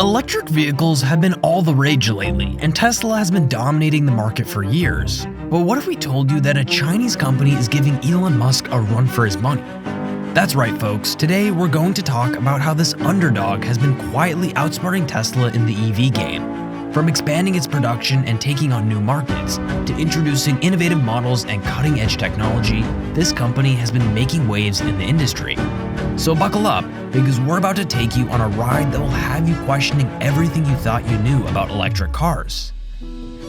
Electric vehicles have been all the rage lately, and Tesla has been dominating the market for years. But what if we told you that a Chinese company is giving Elon Musk a run for his money? That's right, folks. Today we're going to talk about how this underdog has been quietly outsmarting Tesla in the EV game. From expanding its production and taking on new markets, to introducing innovative models and cutting-edge technology, this company has been making waves in the industry. So buckle up, because we're about to take you on a ride that will have you questioning everything you thought you knew about electric cars.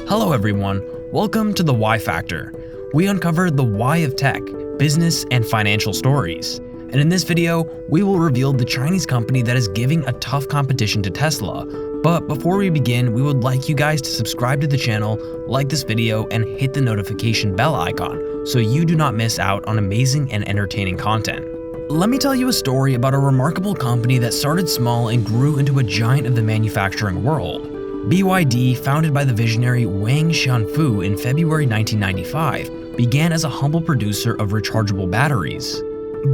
Hello everyone, welcome to the Why Factor. We uncover the why of tech, business, and financial stories. And in this video, we will reveal the Chinese company that is giving a tough competition to Tesla. But before we begin, we would like you guys to subscribe to the channel, like this video, and hit the notification bell icon so you do not miss out on amazing and entertaining content. Let me tell you a story about a remarkable company that started small and grew into a giant of the manufacturing world. BYD, founded by the visionary Wang Xianfu in February 1995, began as a humble producer of rechargeable batteries.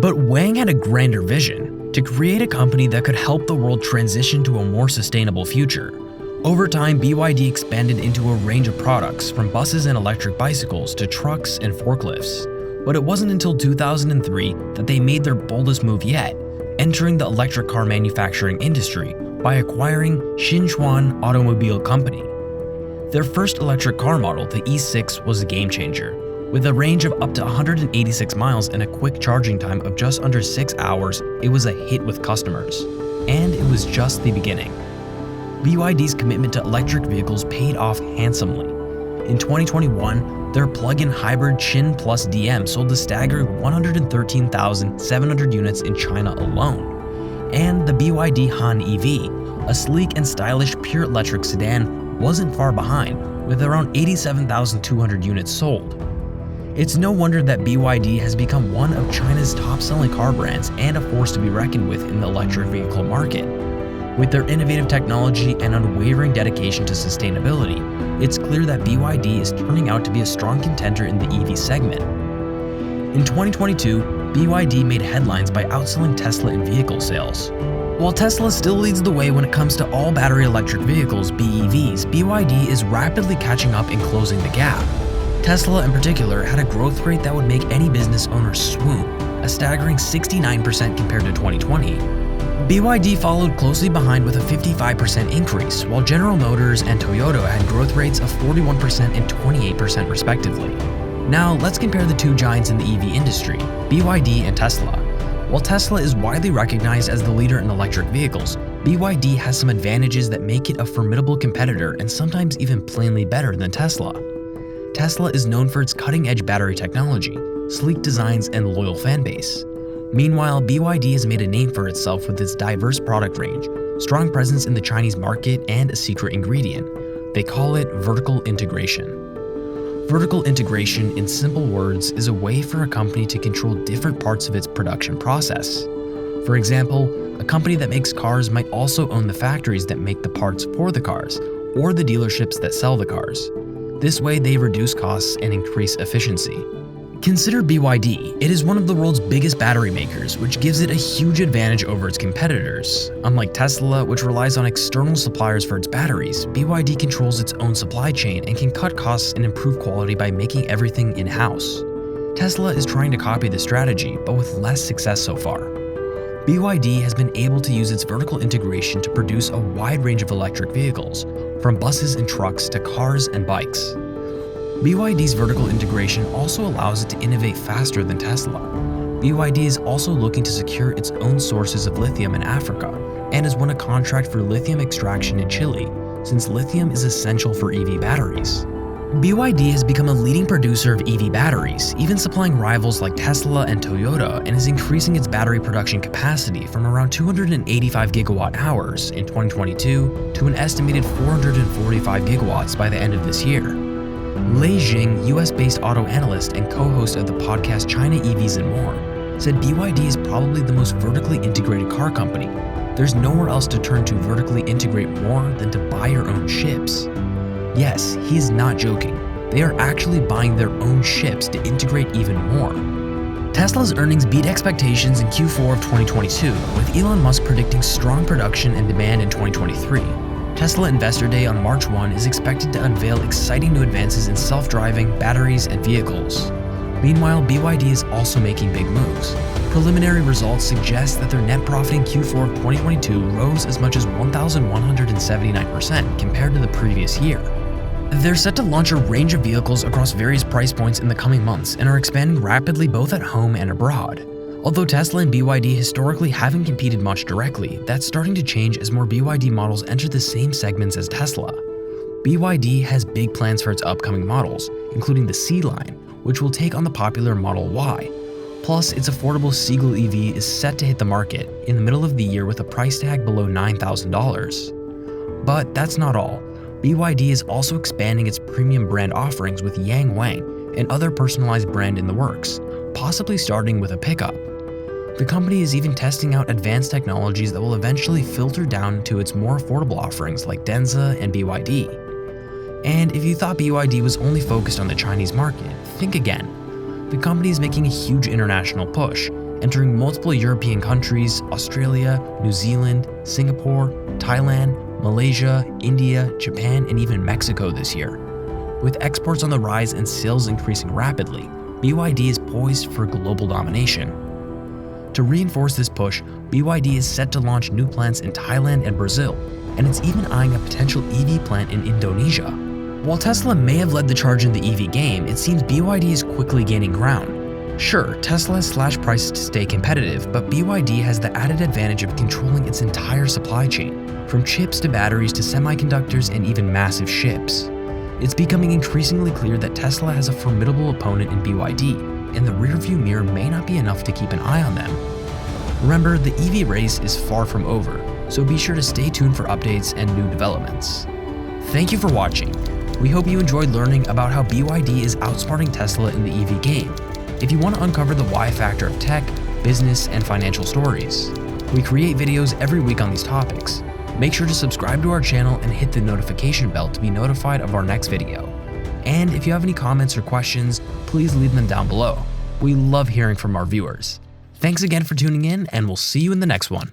But Wang had a grander vision: to create a company that could help the world transition to a more sustainable future. Over time, BYD expanded into a range of products, from buses and electric bicycles to trucks and forklifts. But it wasn't until 2003 that they made their boldest move yet, entering the electric car manufacturing industry by acquiring Xinchuan Automobile Company. Their first electric car model, the E6, was a game changer. With a range of up to 186 miles and a quick charging time of just under 6 hours, it was a hit with customers. And it was just the beginning. BYD's commitment to electric vehicles paid off handsomely. In 2021, their plug-in hybrid Qin Plus DM sold a staggering 113,700 units in China alone. And the BYD Han EV, a sleek and stylish pure electric sedan, wasn't far behind, with around 87,200 units sold. It's no wonder that BYD has become one of China's top-selling car brands and a force to be reckoned with in the electric vehicle market. With their innovative technology and unwavering dedication to sustainability, it's clear that BYD is turning out to be a strong contender in the EV segment. In 2022, BYD made headlines by outselling Tesla in vehicle sales. While Tesla still leads the way when it comes to all battery electric vehicles, BEVs, BYD is rapidly catching up and closing the gap. Tesla in particular had a growth rate that would make any business owner swoon, a staggering 69% compared to 2020. BYD followed closely behind with a 55% increase, while General Motors and Toyota had growth rates of 41% and 28% respectively. Now let's compare the two giants in the EV industry, BYD and Tesla. While Tesla is widely recognized as the leader in electric vehicles, BYD has some advantages that make it a formidable competitor and sometimes even plainly better than Tesla. Tesla is known for its cutting-edge battery technology, sleek designs, and loyal fanbase. Meanwhile, BYD has made a name for itself with its diverse product range, strong presence in the Chinese market, and a secret ingredient. They call it vertical integration. Vertical integration, in simple words, is a way for a company to control different parts of its production process. For example, a company that makes cars might also own the factories that make the parts for the cars, or the dealerships that sell the cars. This way, they reduce costs and increase efficiency. Consider BYD. It is one of the world's biggest battery makers, which gives it a huge advantage over its competitors. Unlike Tesla, which relies on external suppliers for its batteries, BYD controls its own supply chain and can cut costs and improve quality by making everything in-house. Tesla is trying to copy this strategy, but with less success so far. BYD has been able to use its vertical integration to produce a wide range of electric vehicles, from buses and trucks to cars and bikes. BYD's vertical integration also allows it to innovate faster than Tesla. BYD is also looking to secure its own sources of lithium in Africa and has won a contract for lithium extraction in Chile, since lithium is essential for EV batteries. BYD has become a leading producer of EV batteries, even supplying rivals like Tesla and Toyota, and is increasing its battery production capacity from around 285 gigawatt hours in 2022 to an estimated 445 gigawatts by the end of this year. Lei Jing, US-based auto analyst and co-host of the podcast China EVs and More, said BYD is probably the most vertically integrated car company. There's nowhere else to turn to vertically integrate more than to buy your own chips. Yes, he's not joking. They are actually buying their own chips to integrate even more. Tesla's earnings beat expectations in Q4 of 2022, with Elon Musk predicting strong production and demand in 2023. Tesla Investor Day on March 1 is expected to unveil exciting new advances in self-driving, batteries, and vehicles. Meanwhile, BYD is also making big moves. Preliminary results suggest that their net profit in Q4 of 2022 rose as much as 1,179% compared to the previous year. They're set to launch a range of vehicles across various price points in the coming months and are expanding rapidly both at home and abroad. Although Tesla and BYD historically haven't competed much directly, that's starting to change as more BYD models enter the same segments as Tesla. BYD has big plans for its upcoming models, including the C line, which will take on the popular Model Y. Plus, its affordable Seagull EV is set to hit the market in the middle of the year with a price tag below $9,000. But that's not all. BYD is also expanding its premium brand offerings with Yang Wang, and other personalized brand in the works, possibly starting with a pickup. The company is even testing out advanced technologies that will eventually filter down to its more affordable offerings like Denza and BYD. And if you thought BYD was only focused on the Chinese market, think again. The company is making a huge international push, entering multiple European countries, Australia, New Zealand, Singapore, Thailand, Malaysia, India, Japan, and even Mexico this year. With exports on the rise and sales increasing rapidly, BYD is poised for global domination. To reinforce this push, BYD is set to launch new plants in Thailand and Brazil, and it's even eyeing a potential EV plant in Indonesia. While Tesla may have led the charge in the EV game, it seems BYD is quickly gaining ground. Sure, Tesla has slashed prices to stay competitive, but BYD has the added advantage of controlling its entire supply chain, from chips to batteries to semiconductors and even massive ships. It's becoming increasingly clear that Tesla has a formidable opponent in BYD, and the rearview mirror may not be enough to keep an eye on them. Remember, the EV race is far from over, so be sure to stay tuned for updates and new developments. Thank you for watching. We hope you enjoyed learning about how BYD is outsmarting Tesla in the EV game. If you want to uncover the why factor of tech, business, and financial stories, we create videos every week on these topics. Make sure to subscribe to our channel and hit the notification bell to be notified of our next video. And if you have any comments or questions, please leave them down below. We love hearing from our viewers. Thanks again for tuning in, and we'll see you in the next one.